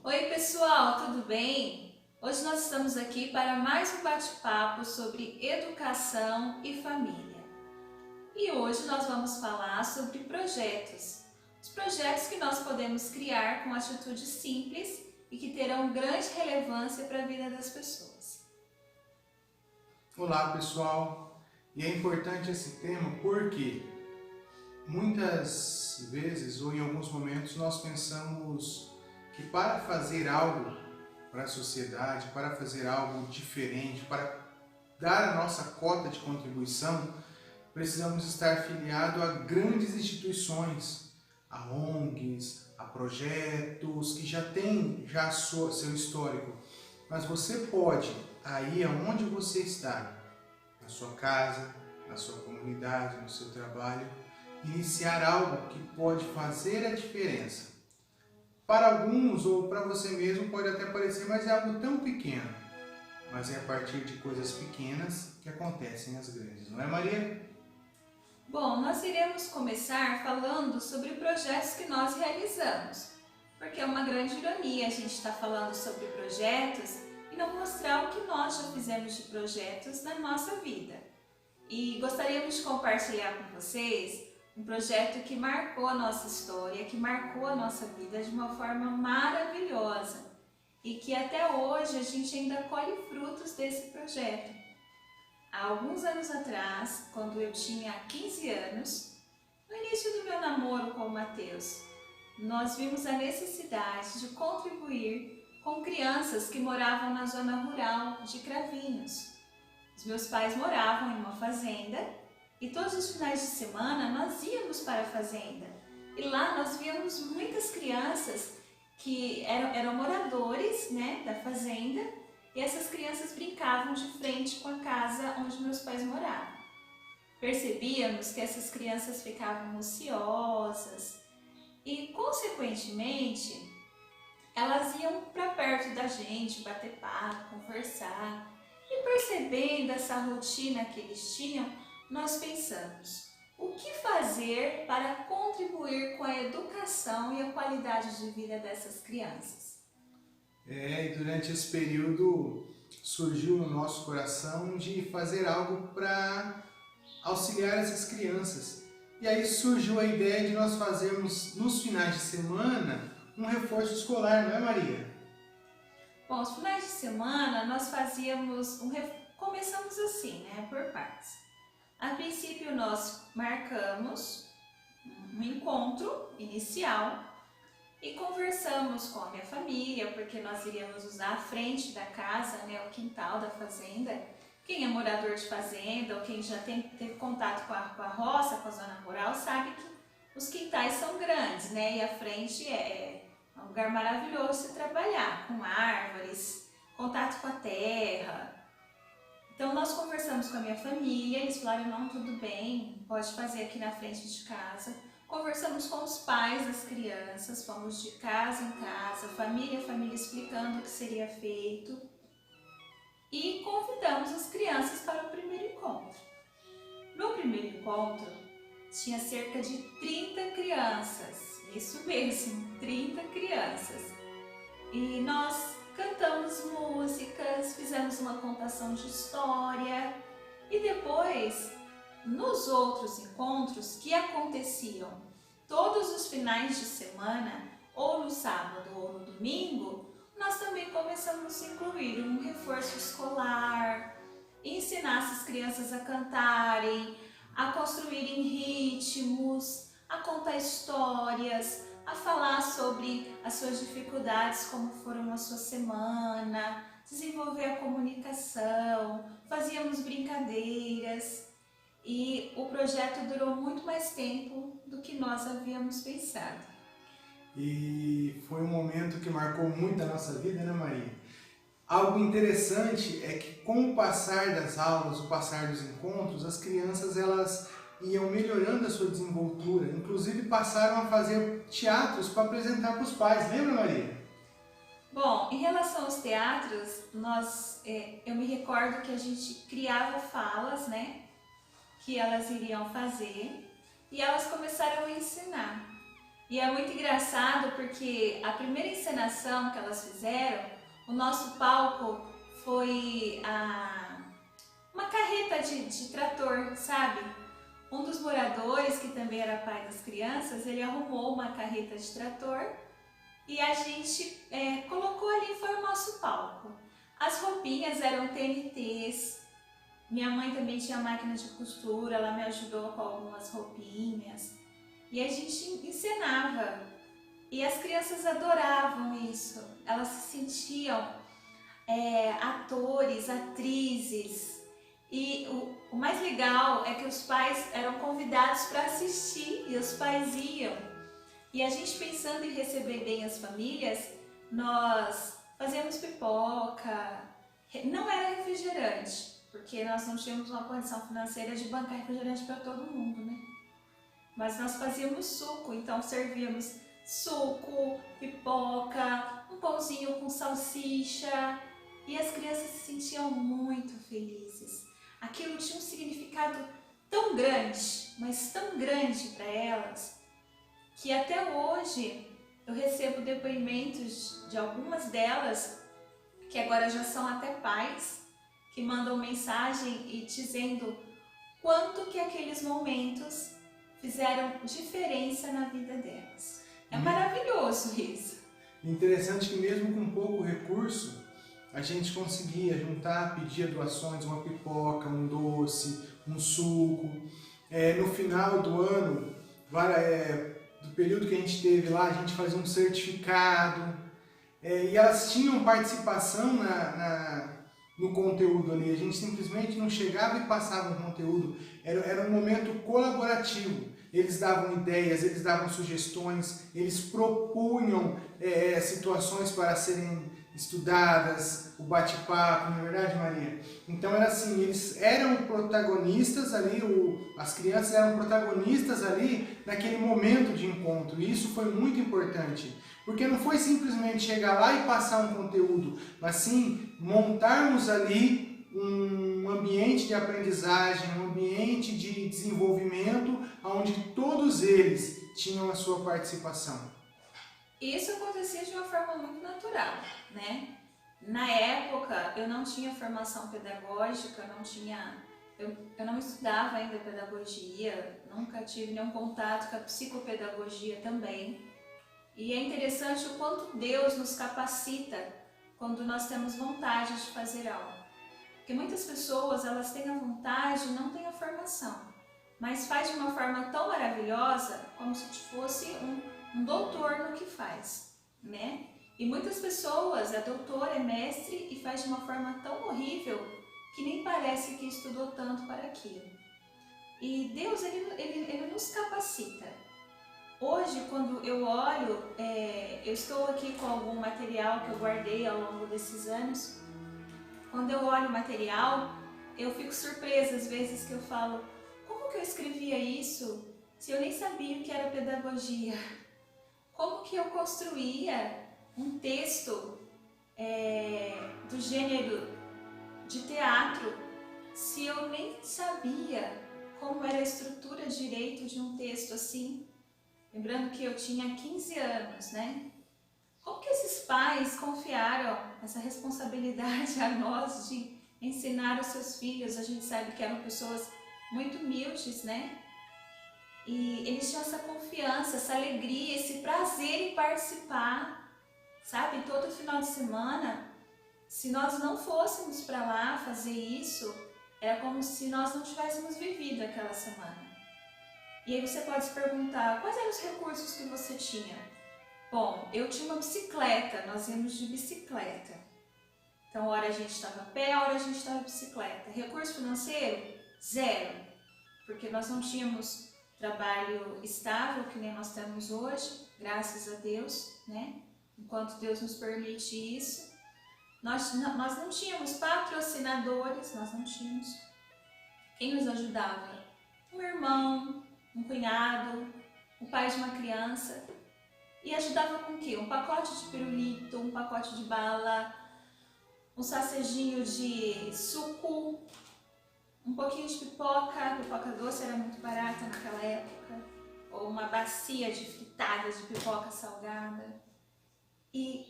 Oi pessoal, tudo bem? Hoje nós estamos aqui para mais um bate-papo sobre educação e família. E hoje nós vamos falar sobre projetos. Os projetos que nós podemos criar com atitudes simples e que terão grande relevância para a vida das pessoas. Olá pessoal, e é importante esse tema porque muitas vezes ou em alguns momentos nós pensamos que para fazer algo para a sociedade, para fazer algo diferente, para dar a nossa cota de contribuição, precisamos estar filiados a grandes instituições, a ONGs, a projetos que já têm seu histórico. Mas você pode, aí aonde você está, na sua casa, na sua comunidade, no seu trabalho, iniciar algo que pode fazer a diferença. Para alguns ou para você mesmo pode até parecer, mas é algo tão pequeno. Mas é a partir de coisas pequenas que acontecem as grandes, não é, Maria? Bom, nós iremos começar falando sobre projetos que nós realizamos, porque é uma grande ironia a gente estar falando sobre projetos e não mostrar o que nós já fizemos de projetos na nossa vida. E gostaríamos de compartilhar com vocês um projeto que marcou a nossa história, que marcou a nossa vida de uma forma maravilhosa e que até hoje a gente ainda colhe frutos desse projeto. Há alguns anos atrás, quando eu tinha 15 anos, no início do meu namoro com o Matheus, nós vimos a necessidade de contribuir com crianças que moravam na zona rural de Cravinhos. Os meus pais moravam em uma fazenda e todos os finais de semana nós íamos para a fazenda. E lá nós víamos muitas crianças que eram moradores, da fazenda, e essas crianças brincavam de frente com a casa onde meus pais moravam. Percebíamos que essas crianças ficavam ociosas e, consequentemente, elas iam para perto da gente, bater papo, conversar. E percebendo essa rotina que eles tinham, nós pensamos, o que fazer para contribuir com a educação e a qualidade de vida dessas crianças? E durante esse período surgiu no nosso coração de fazer algo para auxiliar essas crianças. E aí surgiu a ideia de nós fazermos nos finais de semana um reforço escolar, não é, Maria? Bom, os finais de semana nós fazíamos começamos assim, por partes. A princípio nós marcamos um encontro inicial e conversamos com a minha família, porque nós iríamos usar a frente da casa, o quintal da fazenda. Quem é morador de fazenda ou quem já teve contato com a roça, com a zona rural, sabe que os quintais são grandes, e a frente é um lugar maravilhoso de trabalhar, com árvores, contato com a terra. Então nós conversamos com a minha família, eles falaram, não, tudo bem, pode fazer aqui na frente de casa. Conversamos com os pais das crianças, fomos de casa em casa, família a família, explicando o que seria feito. E convidamos as crianças para o primeiro encontro. No primeiro encontro, tinha cerca de 30 crianças, isso mesmo, 30 crianças. E nós cantamos músicas, fizemos uma contação de história e depois, nos outros encontros que aconteciam todos os finais de semana, ou no sábado ou no domingo, nós também começamos a incluir um reforço escolar, ensinar essas crianças a cantarem, a construírem ritmos, a contar histórias, a falar sobre as suas dificuldades, como foram a sua semana, desenvolver a comunicação, fazíamos brincadeiras e o projeto durou muito mais tempo do que nós havíamos pensado. E foi um momento que marcou muito a nossa vida, né, Maria? Algo interessante é que com o passar das aulas, o passar dos encontros, as crianças elas iam melhorando a sua desenvoltura, inclusive passaram a fazer teatros para apresentar para os pais, lembra, Maria? Bom, em relação aos teatros, eu me recordo que a gente criava falas, que elas iriam fazer e elas começaram a ensinar. E é muito engraçado porque a primeira encenação que elas fizeram, o nosso palco foi uma carreta de trator, sabe? Um dos moradores, que também era pai das crianças, ele arrumou uma carreta de trator e a gente colocou ali, foi o nosso palco. As roupinhas eram TNTs, minha mãe também tinha máquina de costura, ela me ajudou com algumas roupinhas. E a gente encenava. E as crianças adoravam isso. Elas se sentiam atores, atrizes. E o mais legal é que os pais eram convidados para assistir e os pais iam. E a gente, pensando em receber bem as famílias, nós fazíamos pipoca. Não era refrigerante, porque nós não tínhamos uma condição financeira de bancar refrigerante para todo mundo, né? Mas nós fazíamos suco, então servíamos suco, pipoca, um pãozinho com salsicha e as crianças se sentiam muito felizes. Aquilo tinha um significado tão grande, mas tão grande para elas, que até hoje eu recebo depoimentos de algumas delas, que agora já são até pais, que mandam mensagem e dizendo quanto que aqueles momentos fizeram diferença na vida delas. É maravilhoso isso. Interessante que mesmo com pouco recurso, a gente conseguia juntar, pedir doações, uma pipoca, um doce, um suco. No final do ano, do período que a gente teve lá, a gente fazia um certificado. E elas tinham participação no conteúdo ali. A gente simplesmente não chegava e passava um conteúdo. Era um momento colaborativo. Eles davam ideias, eles davam sugestões, eles propunham situações para serem estudadas, o bate-papo, não é verdade, Maria? Então era assim, eles eram protagonistas ali, as crianças eram protagonistas ali naquele momento de encontro. E isso foi muito importante, porque não foi simplesmente chegar lá e passar um conteúdo, mas sim montarmos ali um ambiente de aprendizagem, um ambiente de desenvolvimento, onde todos eles tinham a sua participação. Isso acontecia de uma forma muito natural, né? Na época eu não tinha formação pedagógica, eu não estudava ainda pedagogia, nunca tive nenhum contato com a psicopedagogia também. E é interessante o quanto Deus nos capacita quando nós temos vontade de fazer algo. Porque muitas pessoas, elas têm a vontade e não têm a formação, mas faz de uma forma tão maravilhosa, como se fosse um doutor no que faz, né? E muitas pessoas, é doutor, é mestre e faz de uma forma tão horrível que nem parece que estudou tanto para aquilo. E Deus, ele nos capacita. Hoje, quando eu olho, eu estou aqui com algum material que eu guardei ao longo desses anos. Quando eu olho o material, eu fico surpresa às vezes que eu falo, como que eu escrevia isso se eu nem sabia o que era pedagogia? Como que eu construía um texto do gênero de teatro se eu nem sabia como era a estrutura direito de um texto assim? Lembrando que eu tinha 15 anos, né? Como que esses pais confiaram essa responsabilidade a nós de ensinar os seus filhos? A gente sabe que eram pessoas muito humildes, né? E eles tinham essa confiança, essa alegria, esse prazer em participar, sabe? Todo final de semana, se nós não fôssemos para lá fazer isso, era como se nós não tivéssemos vivido aquela semana. E aí você pode se perguntar, quais eram os recursos que você tinha? Bom, eu tinha uma bicicleta, nós íamos de bicicleta. Então, hora a gente estava a pé, hora a gente estava de bicicleta. Recurso financeiro? Zero. Porque nós não tínhamos trabalho estável, que nem nós temos hoje, graças a Deus, né? Enquanto Deus nos permite isso. Nós não tínhamos patrocinadores, nós não tínhamos. Quem nos ajudava? Um irmão, um cunhado, o pai de uma criança. E ajudava com o quê? Um pacote de pirulito, um pacote de bala, um sacejinho de suco, um pouquinho de pipoca. A pipoca doce era muito barata naquela época. ou uma bacia de fritadas de pipoca salgada. E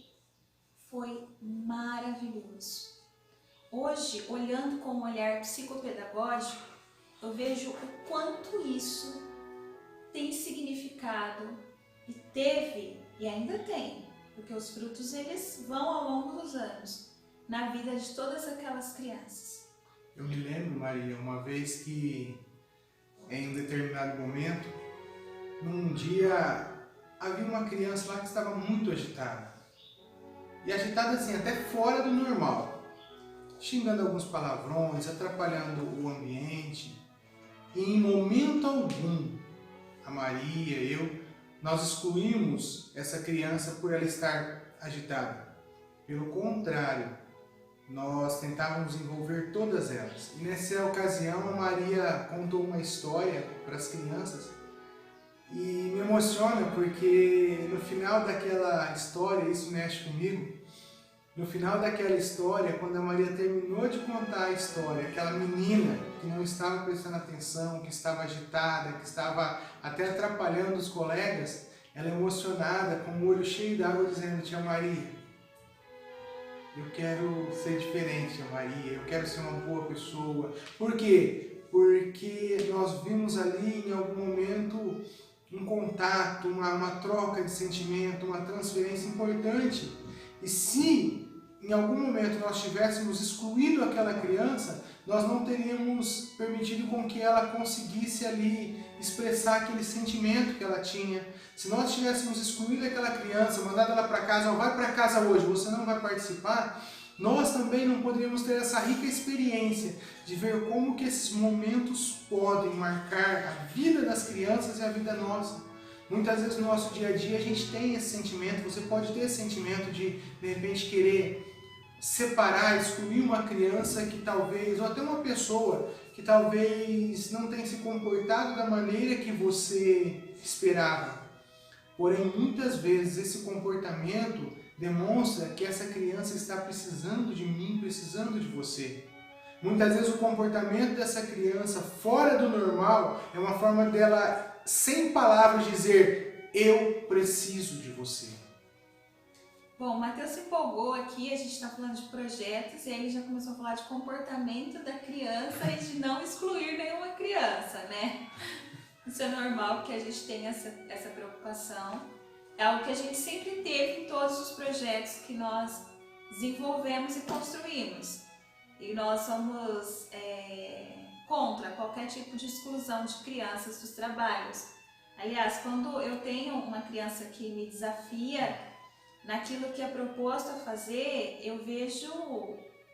foi maravilhoso. Hoje, olhando com um olhar psicopedagógico, eu vejo o quanto isso tem significado e teve e ainda tem, porque os frutos eles vão ao longo dos anos na vida de todas aquelas crianças. Eu me lembro, Maria, uma vez que em um determinado momento, num dia, havia uma criança lá que estava muito agitada. E agitada assim, até fora do normal. Xingando alguns palavrões, atrapalhando o ambiente. E em momento algum, a Maria, nós excluímos essa criança por ela estar agitada. Pelo contrário, nós tentávamos envolver todas elas. E nessa ocasião a Maria contou uma história para as crianças e me emociona porque no final daquela história, isso mexe comigo, no final daquela história, quando a Maria terminou de contar a história, aquela menina que não estava prestando atenção, que estava agitada, que estava até atrapalhando os colegas, ela emocionada, com o olho cheio d'água, dizendo: tia Maria, eu quero ser diferente, tia Maria, eu quero ser uma boa pessoa. Por quê? Porque nós vimos ali em algum momento um contato, uma troca de sentimento, uma transferência importante. E se em algum momento nós tivéssemos excluído aquela criança, nós não teríamos permitido com que ela conseguisse ali expressar aquele sentimento que ela tinha. Se nós tivéssemos excluído aquela criança, mandado ela para casa, vai para casa hoje, você não vai participar, nós também não poderíamos ter essa rica experiência de ver como que esses momentos podem marcar a vida das crianças e a vida nossa. Muitas vezes no nosso dia a dia a gente tem esse sentimento, você pode ter esse sentimento de repente querer separar, excluir uma criança que talvez, ou até uma pessoa que talvez não tenha se comportado da maneira que você esperava. Porém, muitas vezes esse comportamento demonstra que essa criança está precisando de mim, precisando de você. Muitas vezes o comportamento dessa criança fora do normal é uma forma dela, sem palavras, dizer: eu preciso de você. Bom, o Matheus se empolgou aqui, a gente está falando de projetos e ele já começou a falar de comportamento da criança e de não excluir nenhuma criança, né? Isso é normal, porque a gente tem essa preocupação. É algo que a gente sempre teve em todos os projetos que nós desenvolvemos e construímos. E nós somos contra qualquer tipo de exclusão de crianças dos trabalhos. Aliás, quando eu tenho uma criança que me desafia naquilo que é proposto a fazer, eu vejo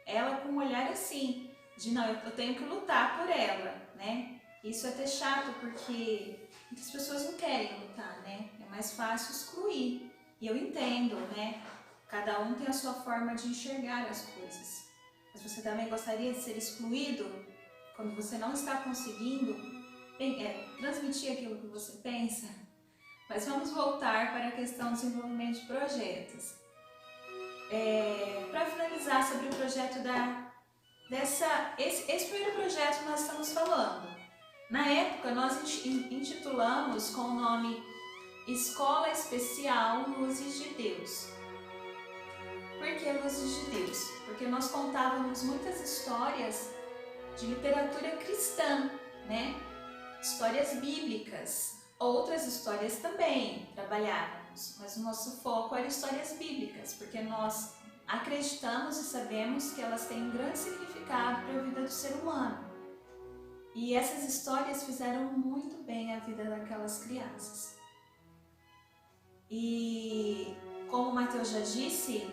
ela com um olhar assim, de não, eu tenho que lutar por ela, né? Isso é até chato, porque muitas pessoas não querem lutar, né? É mais fácil excluir. E eu entendo, né? Cada um tem a sua forma de enxergar as coisas. Mas você também gostaria de ser excluído quando você não está conseguindo transmitir aquilo que você pensa? Mas vamos voltar para a questão do desenvolvimento de projetos. Para finalizar sobre o projeto esse primeiro projeto que nós estamos falando. Na época, nós intitulamos com o nome Escola Especial Luzes de Deus. Por que Luzes de Deus? Porque nós contávamos muitas histórias de literatura cristã, né? Histórias bíblicas. Outras histórias também trabalhávamos, mas o nosso foco era histórias bíblicas, porque nós acreditamos e sabemos que elas têm um grande significado para a vida do ser humano. E essas histórias fizeram muito bem a vida daquelas crianças. E como o Matheus já disse,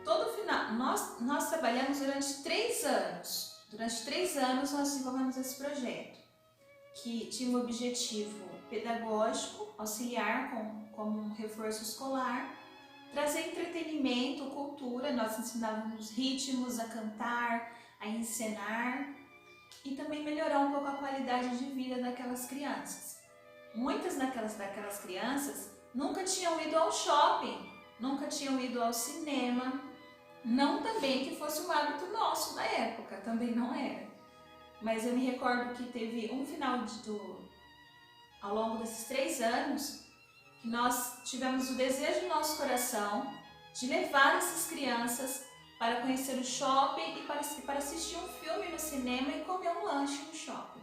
todo final, nós trabalhamos durante 3 anos. Durante 3 anos nós desenvolvemos esse projeto, que tinha um objetivo pedagógico, auxiliar como um reforço escolar, trazer entretenimento, cultura, nós ensinávamos ritmos a cantar, a encenar e também melhorar um pouco a qualidade de vida daquelas crianças. Muitas daquelas crianças nunca tinham ido ao shopping, nunca tinham ido ao cinema, não também que fosse um hábito nosso na época, também não era. Mas eu me recordo que teve um final ao longo desses 3 anos, que nós tivemos o desejo no nosso coração de levar essas crianças para conhecer o shopping e para assistir um filme no cinema e comer um lanche no shopping.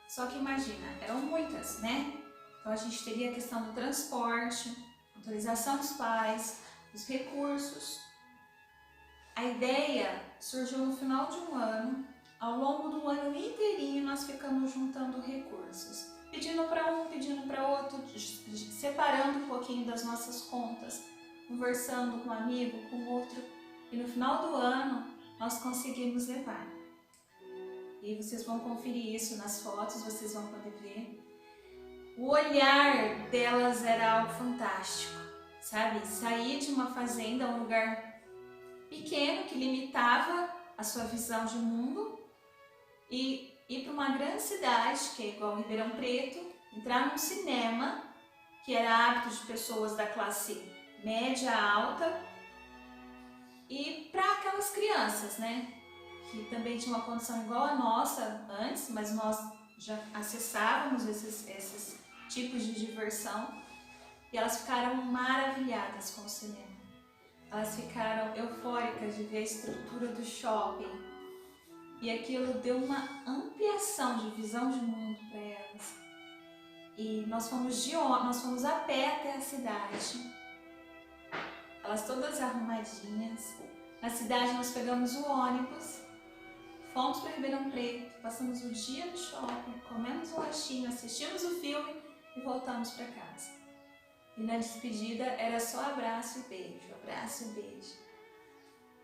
Só que imagina, eram muitas, né? Então a gente teria a questão do transporte, autorização dos pais, os recursos. A ideia surgiu no final de um ano. Ao longo do ano inteirinho nós ficamos juntando recursos, pedindo para um, pedindo para outro, separando um pouquinho das nossas contas, conversando com um amigo, com outro, e no final do ano nós conseguimos levar. E vocês vão conferir isso nas fotos, vocês vão poder ver. O olhar delas era algo fantástico, sabe? Sair de uma fazenda, um lugar pequeno que limitava a sua visão de mundo, e ir para uma grande cidade, que é igual Ribeirão Preto, entrar num cinema, que era hábito de pessoas da classe média alta, e para aquelas crianças, né, que também tinham uma condição igual a nossa antes, mas nós já acessávamos esses tipos de diversão, e elas ficaram maravilhadas com o cinema. Elas ficaram eufóricas de ver a estrutura do shopping, e aquilo deu uma ampliação de visão de mundo para elas. E nós fomos a pé até a cidade, elas todas arrumadinhas. Na cidade nós pegamos o ônibus, fomos para Ribeirão Preto, passamos o dia no shopping, comemos um lanchinho, assistimos o filme e voltamos para casa. E na despedida era só abraço e beijo, abraço e beijo.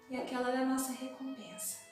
E aquela era a nossa recompensa.